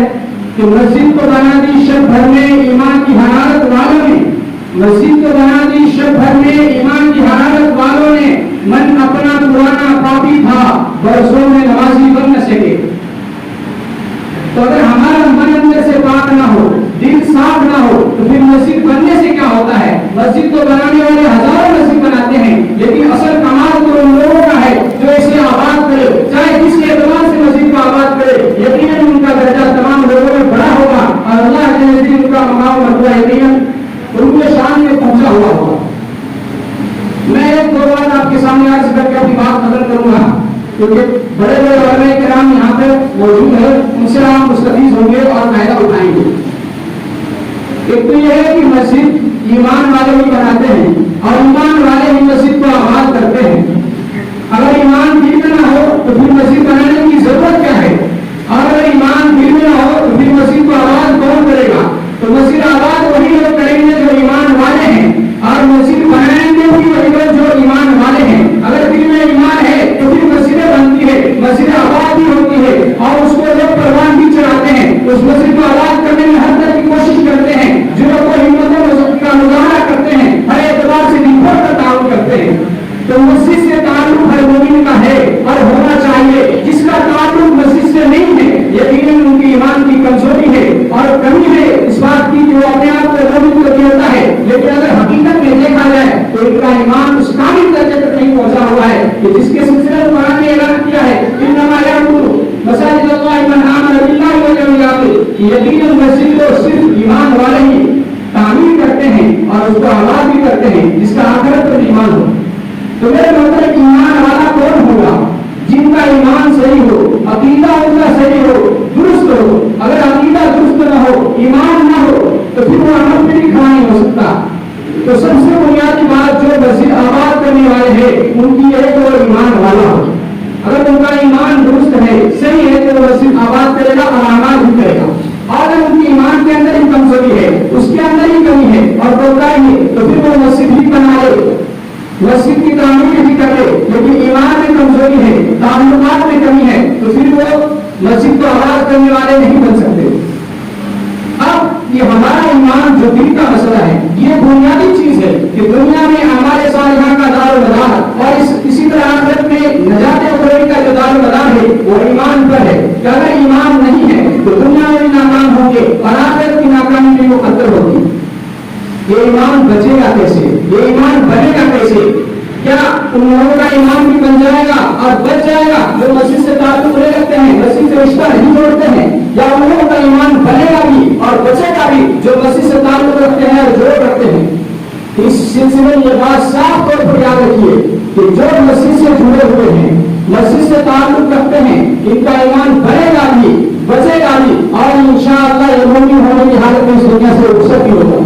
ہے کہ مسجد کو بنا دی شب بھر میں ایمان کی حرارت والوں نے، مسجد کو بنا دی شب بھر میں ایمان کی حرارت والوں نے، من اپنا پرانا پاپی تھا برسوں میں نمازی بن نہ سکے۔ تو اگر ہمارا من اندر سے پاک نہ ہو، دل صاف نہ ہو، تو پھر مسجد بننے سے کیا ہوتا ہے؟ مسجد کو بنانے والے ہزاروں مسجد بناتے ہیں، لیکن اصل کمال تو ان لوگوں کا ہے جو اسے آباد کرے، چاہے جس کے اعتبار سے مسجد کو آباد کرے، یقیناً ان کا درجہ تمام لوگوں میں بڑا ہوگا اور اللہ کے نزدیک ان کا مقام مرتبہ یقیناً ان کے شان میں پہنچا ہوا ہوگا۔ میں ایک دو بات آپ کے سامنے عرض کر کے اپنی بات ختم کروں گا، کیونکہ بڑے بڑے علماء کرام یہاں پہ موجود ہیں، ان سے ہم مستفیض ہوں گے اور فائدہ اٹھائیں گے۔ ایک تو یہ ہے کہ مسجد ایمان والے ہی بناتے ہیں اور ایمان والے ہی مسجد کو آباد کرتے ہیں۔ اگر ایمان دل میں نہ ہو تو پھر مسجد بنانے کی ضرورت کیا ہے؟ اور اگر ایمان دل میں نہ ہو تو پھر مسجد کو آباد کون کرے گا؟ تو مسجد آباد وہی لوگ کریں گے جو ایمان والے ہیں، اور مسجد بنائیں گے بھی وہی لوگ جو ایمان والے ہیں۔ اگر دل میں ایمان ہے تو پھر مسجدیں بنتی ہے، مسجد آباد بھی ہوتی ہے، اور اس کو لوگ پروان بھی چڑھاتے ہیں، اس مسجد کو آباد کرنے میں ہر طرح کی کوشش کرتے ہیں، جو لوگ وہ ہمت مسجد کا مظاہرہ کرتے ہیں، ہر اعتبار سے دن بھر کا تعاون کرتے ہیں۔ تو مسجد سے تعلق ہر مومن کا ہے اور ہونا چاہیے۔ جس کا تعلق مسجد سے نہیں ہے یقیناً ان کی ایمان کی کمزوری ہے اور کمی ہے اس بات کی کہ وہ اپنے آپ کو رب کو دیتا ہے، لیکن اگر حقیقت میں دیکھا جائے تو ان کا ایمان اس کامل درجے تک نہیں پہنچا ہوا ہے کہ جس کے سلسلے میں قرآن نے اعلان کیا ہے انما یعمر مساجد اللہ من آمن باللہ والیوم الآخر، یقیناً مسجد کو صرف ایمان والے ہی تعمیر کرتے ہیں اور اس کو آباد بھی کرتے ہیں جس کا آخرت پر ایمان ہو۔ تو میرے مطلب ایمان والا کون ہوگا؟ جن کا ایمان صحیح ہو، عقیدہ ان کا صحیح ہو، درست ہو۔ اگر عقیدہ درست نہ ہو، ایمان نہ ہو تو پھر وہ عمل پہ بھی کھڑا نہیں ہو سکتا۔ تو سب سے بنیادی بات جو مسجد آباد کرنے والے ہیں ان کی ہے کہ وہ ایمان والا ہو۔ اگر ان کا ایمان درست ہے، صحیح ہے، تو وہ مسجد آباد کرے گا اور آباد بھی کرے گا۔ اور اگر ان کی ایمان کے اندر ہی کمزوری ہے، اس کے اندر ہی کمی ہے اور کوتاہی ہے، تو پھر وہ مسجد بھی بنا لے، مسجد کی تعمیر بھی کر لے، لیکن ایمان میں کمزوری ہے، تعلقات میں کمی ہے، تو پھر وہ مسجد کو آباد کرنے والے نہیں بن سکتے۔ اب یہ ہمارا ایمان جو دل کا مسئلہ ہے، یہ بنیادی چیز ہے کہ دنیا میں ہمارے صالحان کا دار و مدار اور اسی طرح آخرت میں نجات اخروی کا جو دار و مدار ہے وہ ایمان پر ہے۔ کہ اگر ایمان نہیں ہے تو دنیا میں بھی ناکام ہوں گے اور آخرت کی ناکامی بھی مقدر ہوگی۔ یہ ایمان بچے گا کیسے؟ یہ ایمان بنے گا کیسے؟ کیا ان لوگوں کا ایمان بھی بن جائے گا اور بچ جائے گا جو مسجد سے تعلق نہیں رکھتے ہیں، مسجد سے رشتہ نہیں جوڑتے ہیں؟ یا ان لوگوں کا ایمان بنے گا بھی اور بچے گا بھی جو مسجد سے تعلق رکھتے ہیں اور جوڑ رکھتے ہیں؟ اس سلسلے میں یہ بات صاف طور پر یاد رکھیے کہ جو مسجد سے جڑے ہوئے ہیں، مسجد سے تعلق رکھتے ہیں، ان کا ایمان بنے گا بھی، بچے گا بھی، اور انشاءاللہ یہ مومن ہونے کی حالت میں اس دنیا سے رخصت بھی ہوگا۔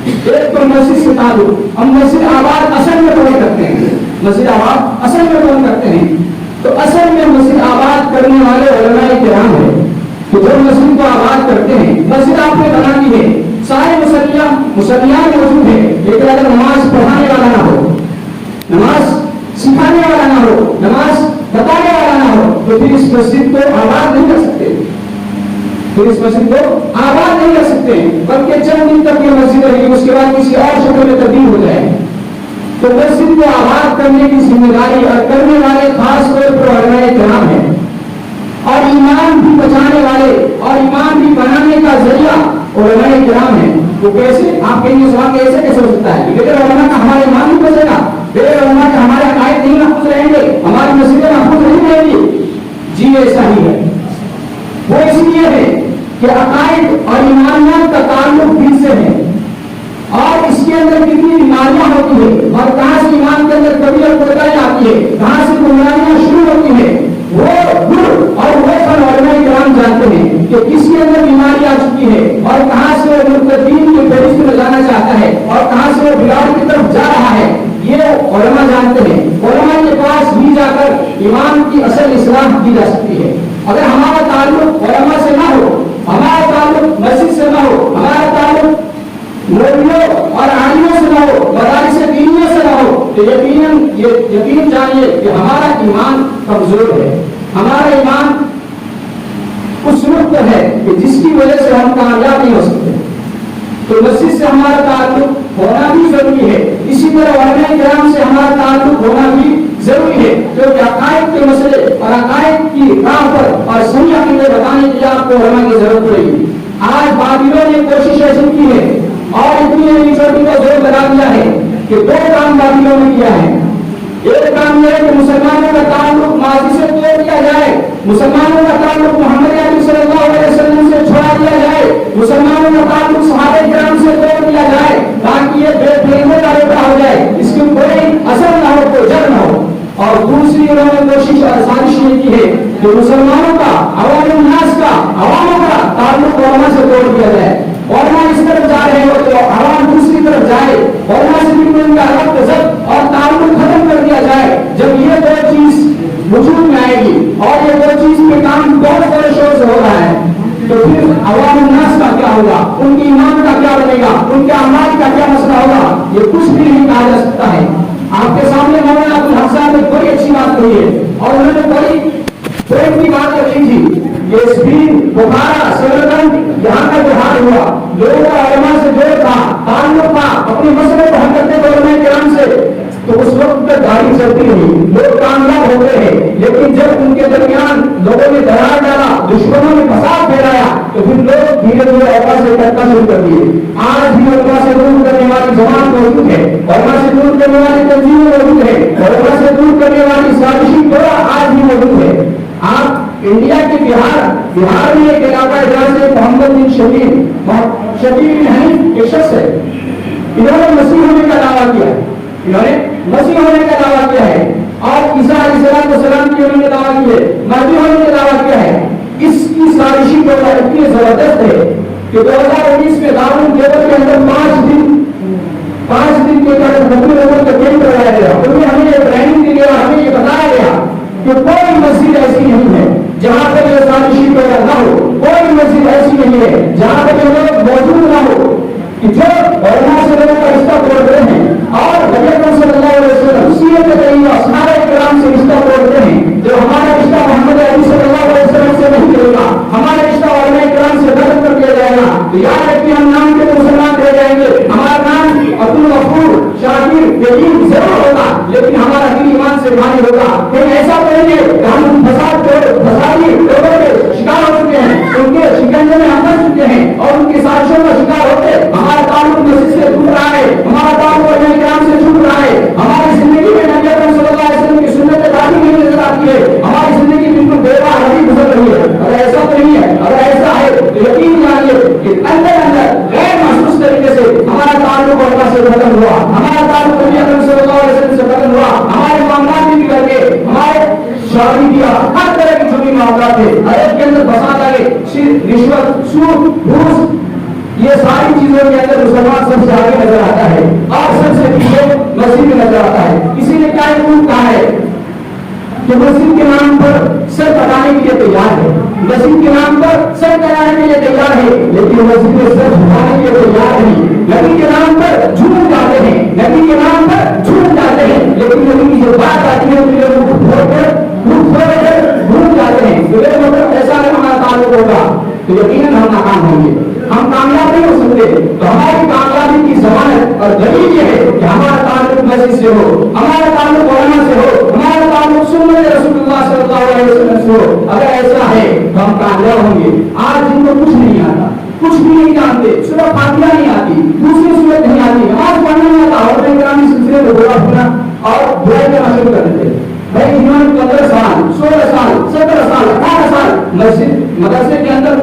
ایک تو مسجد سے تعلق، ہم مسجد آباد اصل میں کون کرتے ہیں؟ مسجد آباد اصل میں کون کرتے ہیں؟ تو اصل میں مسجد آباد کرنے والے علماء کرام ہیں کہ جو مسجد کو آباد کرتے ہیں۔ مسجد آپ نے بنا دی ہے، سارے مسلیات موجود ہیں، لیکن اگر نماز پڑھانے والا نہ ہو، نماز سکھانے والا نہ ہو، نماز بتانے والا نہ ہو، تو پھر اس مسجد کو آباد نہیں کر سکتے، پھر اس مسجد کو آباد نہیں کر سکتے، بلکہ چند دن تک یہ مسجد رہی، اس کے بعد کسی اور شکل میں تبدیل ہو جائے۔ تو مسجد کو آباد کرنے کی ذمہ داری اور کرنے والے خاص طور پر علماء کرام ہیں، اور ایمان بھی بچانے والے اور ایمان بھی بنانے کا ذریعہ علماء کرام ہیں۔ وہ کیسے؟ آپ کے لیے سوال کیسے ہو سکتا ہے؟ بغیر علماء کا ہمارا ایمان نہیں بچے گا، بغیر علماء کے ہمارے عقائد نہیں محفوظ رہیں گے، ہماری مسجدیں محفوظ نہیں رہیں گی۔ جی ایسا ہی ہے، وہ اس لیے ہے کہ عقائد اور ایمانیات کا تعلق دل سے ہے، اور اس کے اندر کتنی بیماریاں ہوتی ہیں اور کہاں سے ایمان کے اندر کبھی کوتاہی آتی ہے، کہاں سے بیماریاں شروع ہوتی ہیں، وہ گر اور وہ فن علماء کرام جانتے ہیں کہ کس کے اندر بیماری آ چکی ہے اور کہاں سے وہ مرتدین کی فہرست میں جانا چاہتا ہے اور کہاں سے وہ بگاڑ کی طرف جا رہا ہے، یہ علماء جانتے ہیں۔ علماء کے پاس بھی جا کر ایمان کی اصل اصلاح کی جا سکتی ہے۔ اگر ہمارا تعلق علماء سے نہ ہو، ہمارا تعلق مسجد سے نہ ہو، ہمارا تعلق مولویوں اور عالموں سے نہ ہو، مدارس دینیوں سے نہ ہو، تو یقین جانیے کہ ہمارا ایمان کمزور ہے، ہمارا ایمان اس رخ پر ہے کہ جس کی وجہ سے ہم کامیاب نہیں ہو سکتے. تو مسجد سے ہمارا تعلق ہونا بھی ضروری ہے. اسی طرح علماء کرام سے ہمارا تعلق ہونا بھی ضروری ہے، کیونکہ عقائد کے مسئلے اور عقائد کی راہ پر اور صحیح عقیدے بتانے کے لیے آپ کو علماء کی ضرورت پڑے گی. آج بابلوں نے کوشش ایسی کی ہے اور اتنی چوٹی کا زور لگا دیا ہے کہ دو کام بابلوں نے کیا ہے. ایک کام یہ ہے کہ مسلمانوں کا تعلق ماضی سے توڑ دیا جائے، مسلمانوں کا تعلق محمد عربی صلی اللہ علیہ وسلم سے چھوڑا دیا جائے، مسلمانوں کا تعلق صحابہ کرام سے توڑ دیا جائے تاکہ یہ بے فہمی کا روپا ہو جائے، اس کی کوئی اثر نہ ہو، کوئی جڑ نہ ہو. اور دوسری انہوں نے کوشش اور سازش یہ کی ہے کہ مسلمانوں کا، عوام الناس کا، عواموں کا تعلق علماء سے توڑ دیا جائے. علماء اس طرف جا رہے ہو تو عوام دوسری طرف جائے، علماء سے بھی ان کا ربط ضبط اور تعلق ختم کر دیا جائے. جب یہ دو چیز وجود میں آئے گی اور یہ دو چیز پہ کام بہت بڑے شور سے ہو رہا ہے تو پھر عوام الناس کا کیا ہوگا، ان کی ایمان کا کیا بنے گا، ان کے اعمال کا کیا مسئلہ ہوگا، یہ کچھ بھی نہیں کہا جا سکتا ہے. آپ کے سامنے مولانا عبدالحق صاحب نے بڑی اچھی بات کہی ہے اور انہوں نے بڑی کی بات رکھی تھی. یہ اسپین، بخارا، سمرقند یہاں کا جو حال ہوا، لوگوں کا علماء سے جوڑ تھا، تعلق تھا، اپنے مسئلے کو حل کرتے تھے علماء کرام سے، تو اس وقت تک گاڑی چلتی نہیں، لوگ کامیاب ہو گئے ہیں. لیکن جب ان کے درمیان لوگوں نے درار ڈالا، دشمنوں نے فساد پھیلایا تو پھر لوگ دھیرے دھیرے علماء سے کرنا شروع کر دیے. آج بھی علماء سے دور کرنے والی جماعت موجود ہے، علماء سے دور کرنے والی تنظیم موجود ہے، علماء سے دور کرنے والی سازشی دورہ آج بھی موجود ہے. آپ انڈیا کے بہار میں ایک علاقہ ہے جہاں سے محمد بن شبیر بن حنیف ایک شخص ہے، انہوں نے مسیح ہونے کا دعویٰ کیا ہے، انہوں نے مسیح ہونے کا دعویٰ کیا ہے اور عیسیٰ علیہ السلام کی انہوں نے دعویٰ کی ہے، مہدی ہونے کا دعویٰ کیا ہے. اس کی سازشی دورہ اتنی زبردست ہے کہ 2019 میں دارالمنور کے اندر 5 دن کے بعد نبی لوگوں کا کیمپ کرایا گیا. ان میں ہمیں یہ ٹریننگ دی گئی، ہمیں یہ بتایا گیا کہ کوئی مسجد ایسی نہیں ہے جہاں پر یہ سازشی پیدا نہ ہو، کوئی مسجد ایسی نہیں ہے جہاں پر یہ لوگ موجود نہ ہو کہ جو علماء سے لوگوں کا رشتہ توڑ رہے ہیں اور نبی صلی اللہ علیہ وسلم سیرت طیبہ صحابہ کرام سے رشتہ توڑ رہے ہیں. جو ہمارا رشتہ محمد عربی صلی اللہ علیہ وسلم سے نہیں کرے گا، ہمارا رشتہ علماء کرام سے بدل کر دیا جائے گا تو یاد رکھیے ہم نام کے مسلمان رہ جائیں گے. ہمارا نام عبد الغفور، شاکر، یقین ضرور ہوگا لیکن ہمارا دل ایمان سے بھاری ہوگا. کہیں ایسا کریں گے کہ ہم فسادی لوگوں کے شکار ہو چکے ہیں، ان کے شکنجے میں ہم پھنس چکے ہیں اور ان کی سازشوں کا شکار ہوتے ہمارا تعلق مسجد سے ٹوٹ رہا ہے، ہمارا تعلق علماء کرام سے ٹوٹ رہا ہے، ہماری زندگی میں نبی اکرم صلی اللہ علیہ وسلم کی سنت داخل نہیں نظر آتی ہے، ہماری زندگی بالکل بے راہ نہیں گزر رہی ہے. اگر ایسا تو نہیں ہے، اگر ایسا ہے تو یقین جانیے کہ اندر غیر محسوس طریقے سے ہمارا تعلق علماء سے ختم ہوا، ہمارا تعلق نبی اکرم صلی اللہ علیہ وسلم سے ختم ہوا، ہمارے معاملات بھی بگڑ گئے، ہمارے شادی کیا ہر طرح کی چھوٹی معاملات ہے، عرب کے اندر فساد آ گئے، رشوت، سود، گھوس، یہ ساری چیزوں کے اندر مسلمان سب سے آگے نظر آتا ہے اور سب سے پیچھے مسجد میں نظر آتا ہے. اسی نے کیا کہا ہے کہ مسجد کے نام پر سر کٹانے کے لیے تیار ہے، مسجد کے نام پر سر کٹانے کے لیے تیار ہے لیکن مسجد میں سر جھکانے کے لیے تیار نہیں. نبی کے نام پر جھوم جاتے ہیں، نبی کے نام پر جھوم جاتے ہیں لیکن نبی کی جو بات آتی ہے ان لوگوں کو چھوڑ کر بھول جاتے ہیں. مطلب ایسا اگر ہمارا تعلق ہوگا تو یقیناً ہم ناکام ہوں گے، ہم کامیاب نہیں ہو سکتے. تو ہماری کامیابی کی ضمانت اور دلیل یہ ہے کہ ہمارا تعلق مسجد سے ہو، ہمارا تعلق علماء سے ہو، ہمارا تعلق سنت رسول اللہ صلی اللہ علیہ وسلم سے ہو. اگر ایسا ہے تو ہم کامیاب ہوں گے. آج جن کو کچھ نہیں آتا، کچھ بھی نہیں جانتے، سورہ فاتحہ نہیں آتی، دوسری سورت نہیں آتی، نماز پڑھنا نہیں آتا، اور کرام سلسلے میں برا ہونا اور برائی کرنا شروع کر دیتے. بھائی جنہوں نے 15 سال، 16 سال، 17 سال، 18 سال مسجد مدرسے کے اندر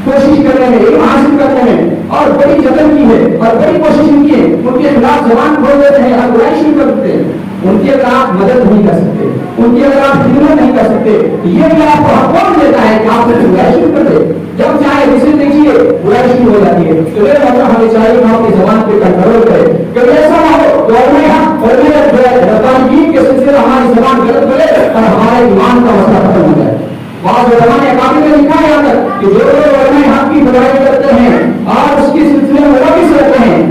کوشش کر رہے ہیں، علم حاصل کر رہے ہیں اور بڑی جتن کی ہے اور بڑی کوشش کی ہے، ان کے خلاف زبان کھول دیتے ہیں اور برائی شروع کر دیتے ہیں. ان کے اگر آپ مدد نہیں کر سکتے، ان کی اگر آپ خدمت نہیں کر سکتے، یہ بھی آپ کو حق کون دیتا ہے کہ آپ سے برائی شروع کر دیں؟ جب چاہے جسے دیکھیے برائی شروع ہو جاتی ہے. تو یہ مطلب ہمیں چاہیے کہ ہم اپنی زبان پہ کنٹرول کریں. کبھی ایسا نہ ہو تو ربانیت کے سلسلے ہماری زبان غلط بولے اور ہمارے ایمان کا مسئلہ ختم ہو جائے. بعض علماء نے کافی میں لکھا ہے یہاں تک کہ جو لوگ علماء حق کی برائی کرتے ہیں اور اس کے سلسلے میں واپس رہتے ہیں،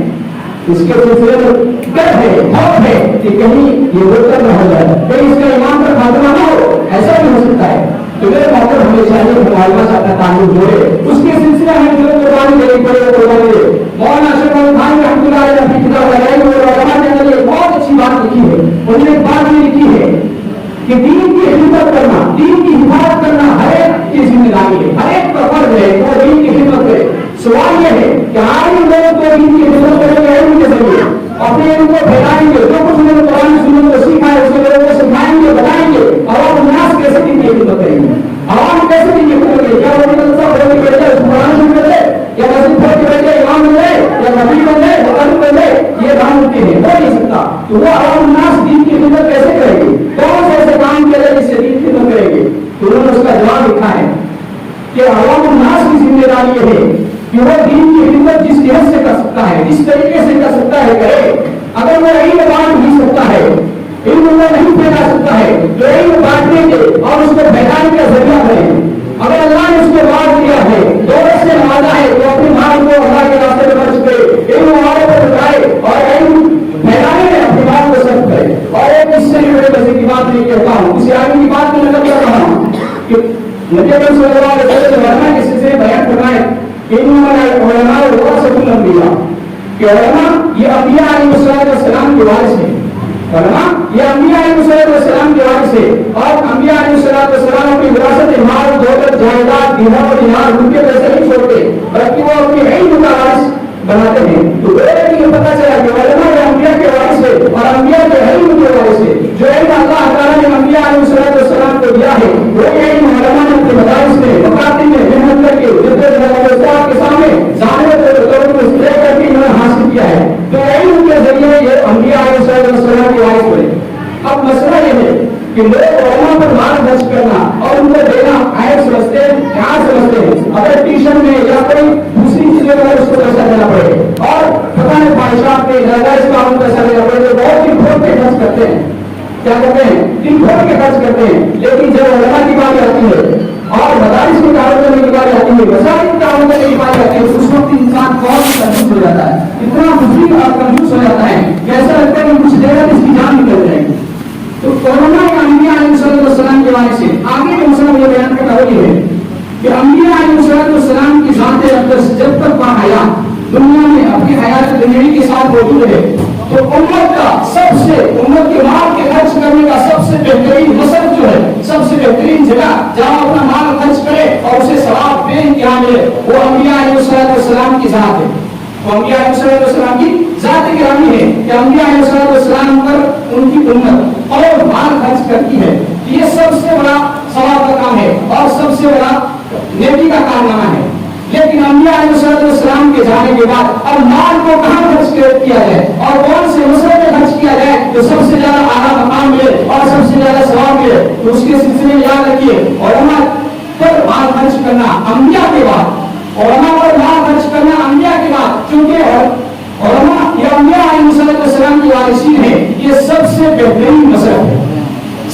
اس کے سلسلے میں ڈر ہے، خوف ہے کہ کہیں یہ مرتد نہ ہو جائے، کہیں اس کا ایمان پر خاتمہ نہ ہو. ایسا بھی ہو سکتا ہے. تو میرے موقع ہمیں چاہیے معلومات سے اپنا تعلق جوڑے، اس کے سلسلے میں جو قربانی دینی پڑے وہ قربانی دے۔ مولانا اشرف علی خان رحمۃ اللہ علیہ اپنی کتاب علائم العلماء کے اندر ایک بہت اچھی بات لکھی ہے، انہوں نے ایک بات یہ لکھی ہے کہ دین کی خدمت کرنا، دین کی حفاظت کرنا ہر ایک کی ذمہ داری ہے، ہر ایک کا فرض ہے وہ دین کی خدمت کرے۔ سوال یہ ہے کہ عالم لوگ تو دین کی خدمت کریں گے علم کے ذریعے، اپنے علم کو پھیلائیں گے، جو کچھ انہوں نے قرآن سنت کو سیکھا ہے اس کو لوگوں کو سکھائیں گے، بتائیں گے، عوام الناس کیسے دین کی خدمت کریں گے، عوام کیسے دین کی خدمت کریں گے؟ کیا وہ مدرسہ پڑھ کے بیٹھ جائے، قرآن سن کے بیٹھ یا مسجد پڑھ کے بیٹھ جائے، امام بن جائے یا نبی بن جائے، مقرر بن جائے، یہ ناممکن ہے، ہو نہیں سکتا۔ تو وہ عوام الناس دین کی خدمت کیسے کریں گے؟ کون سے ایسے کام کرے جس سے دین کی خدمت کریں گے؟ تو انہوں نے اس کا جواب لکھا ہے کہ عوام الناس کی ذمہ داری یہ ہے کہ وہ دین کی خدمت جس جہت سے کر سکتا ہے، جس طریقے سے کر سکتا ہے کرے۔ اگر وہ علم بانٹ نہیں سکتا ہے، علم وہ نہیں پھیلا سکتا ہے، تو علم بانٹنے کے اور اس کو پھیلانے کا ذریعہ بنے۔ اگر اللہ نے اس کو بانٹ دیا ہے، دولت سے نوازا ہے، تو اپنے مال کو اللہ کے راستے میں خرچ کرے، علم والوں کو بتائے اور علم پھیلانے میں اپنے مال کو صرف کرے۔ اور ایک اس سے بڑے مزے کی بات نہیں کہتا ہوں، کسی آدمی کی بات میں نقل کر رہا ہوں کہ نبی اکرم صلی اللہ علیہ وسلم علماء کے سلسلے بیان فرمائے کہ علماء ورثۃ الانبیاء، کہ علماء یہ انبیاء علیہ السلام کے وارث ہیں، علماء یہ انبیاء علیہ السلام کے وارث ہیں، اور انبیاء علیہ السلام اپنی وراثت مال دولت جائیداد دینار و دینار ان کے پیسے نہیں چھوڑتے بلکہ وہ اپنی علم کا وارث بناتے ہیں۔ تو یہ پتا چلا کہ علماء یہ انبیاء کے وارث ہے اور انبیاء کے علم کے وارث ہے۔ جو علم اللہ تعالیٰ نے انبیاء علیہ السلام کو دیا ہے وہ علم علماء نے اپنے مدارس میں مکاتب میں محنت کر کے کے سامنے کر کے انہوں نے حاصل کیا ہے۔ تو علم کے ذریعے یہ انبیاء علیہ السلام کے وارث ہوئے۔ اب مسئلہ یہ ہے کہ لوگ علماء پر مال خرچ کرنا اور ان کو دینا عیب سمجھتے ہیں، کیا سمجھتے ہیں؟ اگر ٹیوشن میں یا کوئی دوسری چیزوں میں اس کو پیسہ دینا پڑے اور پتہ نہیں خواہشات پہ ناجائز کام میں پیسہ دینا پڑے تو بہت ہی بھوک کے خرچ کرتے ہیں، کیا کرتے ہیں؟ دن بھر کے خرچ کرتے ہیں۔ لیکن جب علماء کی بات آتی ہے اور مدارس کی تعلق کرنے کی بات آتی ہے، مساجد کی تعلق کرنے کی بات آتی ہے، اس وقت انسان بہت کنفیوز ہو جاتا ہے، اتنا مفید اور کنفیوز ہو جاتا ہے کہ ایسا لگتا ہے کہ کچھ دیر میں اس کی جان نکل جائے گی۔ تو علماء انبیاء علیہ السلام کے بارے سے آگے کے مسئلہ یہ بیان کرنا وہی ہے کہ انبیاء علیہ السلام کی ذات اقدس جب تک باحیات دنیا میں اپنی حیات دنیاوی کے ساتھ موجود ہے تو امت کا سب سے امت کے مال کے خرچ کرنے کا سب سے بہترین مصرف جو ہے، سب سے بہترین جگہ جہاں اپنا مال خرچ کرے اور اسے ثواب بے انتہا ملے، وہ انبیاء علیہ السلام کی ذات ہے۔ وہ انبیاء علیہ السلام کی ذات گرامی ہے کہ انبیاء علیہ السلام پر ان کی امت اور مال خرچ کرتی ہے، یہ سب سے بڑا ثواب کا کام ہے اور سب سے بڑا نیکی کا کارنامہ ہے۔ لیکن انبیاء علیہ السلام کے جانے کے بعد اب مال کو کہاں خرچ کیا جائے اور کون سے مسئلے میں خرچ کیا جائے تو سب سے زیادہ اعلیٰ مقام ملے اور سب سے زیادہ ثواب ملے، تو اس کے سلسلے میں یاد رکھیے علماء پر مال خرچ کرنا انبیاء کے بعد، علماء پر مال خرچ کرنا انبیاء کے بعد، کیونکہ علماء یہ انبیاء علیہ السلام کی وارثین ہے، یہ سب سے بہترین مصرف ہے،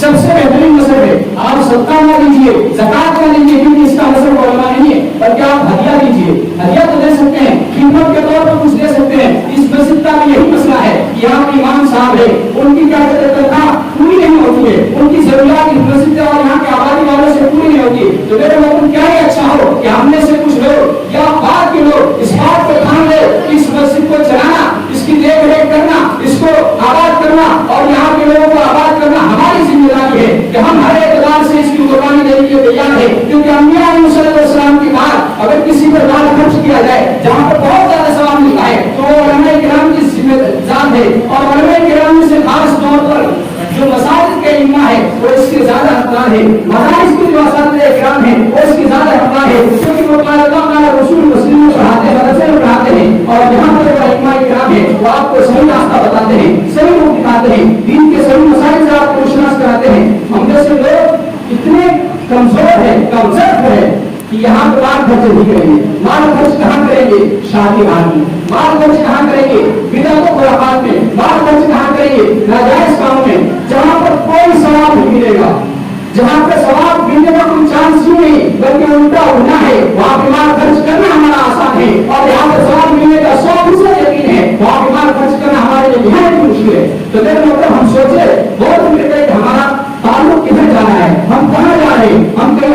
سب سے بہترین مصرف ہے۔ آپ صدقہ نہ لیجیے، زکات نہ لیجیے کیونکہ اس کا مصرف علماء نہیں ہے، بلکہ آپ ہدیہ لیجیے، ہدیہ تو دے سکتے ہیں، خدمت کے طور پر کچھ دے سکتے ہیں۔ اس مسجد کا بھی یہی مسئلہ ہے کہ یہاں کے امام صاحب ہے، ان کی کیا تنخواہ پوری نہیں ہوتی ہے، ان کی ضروریات اس مسجد اور یہاں کے آبادی والوں سے پوری نہیں ہوتی، تو میرے لوگوں کیا ہی اچھا ہو کہ ہم میں سے کچھ لوگ یا بعد کے لوگ اس بات کو ٹھان لے کہ اس مسجد کو چلانا، اس کی دیکھ ریکھ کرنا، اس کو آباد کرنا اور یہاں کے لوگوں کو آباد کرنا ہماری ذمہ داری ہے کہ ہم ہر اعتبار سے اس کی قربانی دینے کے لیے تیار ہیں۔ کیونکہ انبیاء علیہ السلام کی بات اگر کسی پر مال خرچ کیا جائے جہاں پر بہت زیادہ ثواب ملتا ہے تو وہ علماء کرام کی ذمہ ذات ہے، اور علماء کرام میں سے خاص طور پر جو مساجد کے ائمہ ہے وہ اس کے زیادہ حقدار ہے، مدارس کے جو اساتذہ کرام ہیں وہ اس کے زیادہ حقدار ہے، کیونکہ وہ قال اللہ قال رسول مسلم میں پڑھاتے ہیں، مدرسے میں پڑھاتے ہیں، اور یہاں پر جو ائمہ کرام ہیں وہ آپ کو صحیح راستہ بتاتے ہیں، صحیح روپ دکھاتے ہیں، دین کے صحیح مسائل سے آپ کو روشناس کراتے ہیں۔ ہم جیسے لوگ اتنے کمزور ہیں، کمزور ہیں کہ یہاں پر مال خرچ نہیں کریں گے۔ مال خرچ کہاں کریں گے؟ شادی میں۔ مال خرچ کہاں کریں گے؟ بدعت و خرافات میں۔ مال خرچ کہاں کریں گے؟ ناجائز کاموں میں، جہاں پر کوئی ثواب نہیں ملے گا، جہاں پر ثواب ملنے کا کوئی چانس ہی نہیں بلکہ الٹا ہونا ہے، وہاں پہ مال خرچ کرنا ہمارا آسان ہے، اور جہاں پر ثواب ملنے کا 100% یقین ہے وہاں پہ مال خرچ کرنا ہمارے لیے نہایت مشکل ہے۔ تو میرے مطلب ہم سوچے بہت ملے کہ ہمارا تعلق کدھر جانا ہے، ہم کہاں جا رہے ہیں، ہم کہیں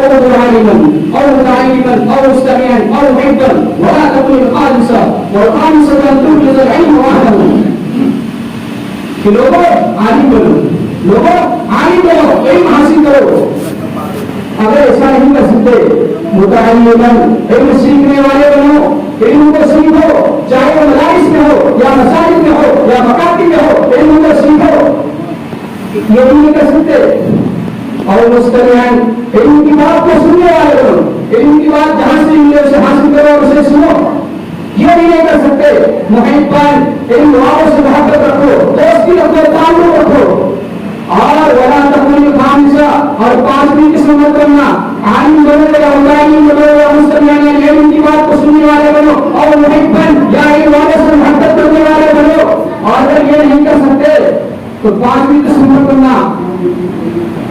او عالما او متعلما او مستمعا او محبا ولا تكن خالصا والخالصة ان تبلغ العلم واهله کہ لوگوں عالم بنو، لوگوں عالم بنو، علم حاصل کرو۔ اگر ایسا نہیں کر سکتے متعلما علم سیکھنے والے بنو، علم کو سیکھو، چاہے وہ مدارس میں ہو یا مساجد میں ہو یا مکاتب میں ہو، علم کو سیکھو۔ یہ نہیں کر سکتے اور مستمعین علم کی بات کو سننے والے بنو، علم کی بات جہاں سے ملے اسے حاصل کرو اور اسے سنو۔ یہ بھی نہیں کر سکتے محبان علم والوں سے محبت رکھو، دوستی رکھو، تعلق رکھو۔ اور ولا تکون خامسہ اور پانچویں قسم مت کرنا، عالم بنو یا متعلم بنو یا مستمعین علم کی بات کو سننے والے بنو، اور محبان یا علم والوں سے محبت کرنے والے بنو۔ اور اگر یہ نہیں کر سکتے تو پانچویں قسم مت کرنا،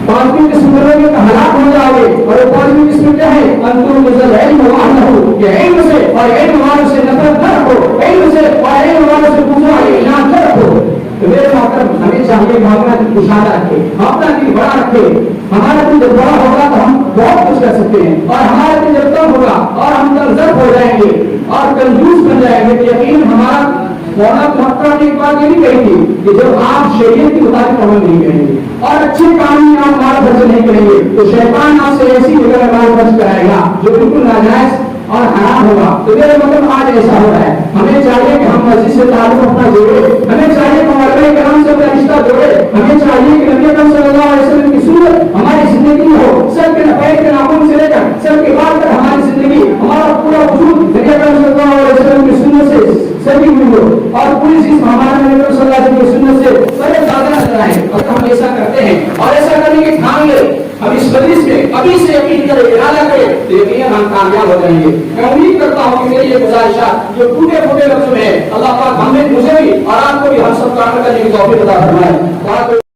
پانچویں قسم کرنے کا ہلاک ہو جاؤ گے۔ اور وہ پانچویں قسم کیا ہے؟ انتم نزل علم واہلہ، کہ علم سے اور علم والوں سے نفرت نہ رکھو، علم سے اور علم والوں سے پوچھو اعلان نہ رکھو۔ تو میرے محترم ہمیں چاہیے کہ ہم اپنا دل کشادہ رکھے، ہم اپنا دل بڑا رکھے۔ ہمارا دل جب بڑا ہوگا تو ہم بہت کچھ کر سکتے ہیں، اور ہمارا دل جب کم ہوگا اور ہم کمزور ہو جائیں گے اور کنجوس بن جائیں گے تو یقین ہمارا مولانا محترم نے ایک بات یہ نہیں کہی تھی کہ جب آپ شریعت کے مطابق عمل نہیں کریں گے اور اچھے کام میں آپ مال خرچ نہیں کریں گے تو شیطان آپ سے ایسی جگہ میں مال خرچ کرائے گا جو بالکل ناجائز اور حرام ہوگا۔ تو میرے مطلب آج ایسا ہو رہا ہے، ہمیں چاہیے کہ ہم مسجد سے تعلق اپنا جوڑے، ہمیں چاہیے کہ ہمارے کرام سے اپنا رشتہ جوڑے، ہمیں چاہیے کہ نبی اکرم صلی اللہ علیہ وسلم کی سنت ہماری زندگی میں ہو، سب کے نفعیت کے ناخن سے لے کر سب کے بعد تک ہماری زندگی، ہمارا پورا وجود نبی اکرم صلی اللہ علیہ وسلم کی سنت سے سبھی ہوئی ہو، اور پوری چیز ہمارے نبی صلی اللہ علیہ وسلم کی سنت سے بڑے زیادہ نظر آئے۔ اور ہم ایسا کرتے ہیں اور ایسا کرنے کے ٹھان لے، ہم اس مجلس میں ابھی سے یقین کریں، ارادہ کریں تو یقیناً ہم کامیاب ہو جائیں گے۔ میں امید کرتا ہوں کہ میری یہ گزارشات جو ٹوٹے پھوٹے لفظ میں ہے، اللہ پاک ہمیں، مجھے بھی اور آپ کو بھی ہم سب کام کرنے کی توفیق عطا فرمائے۔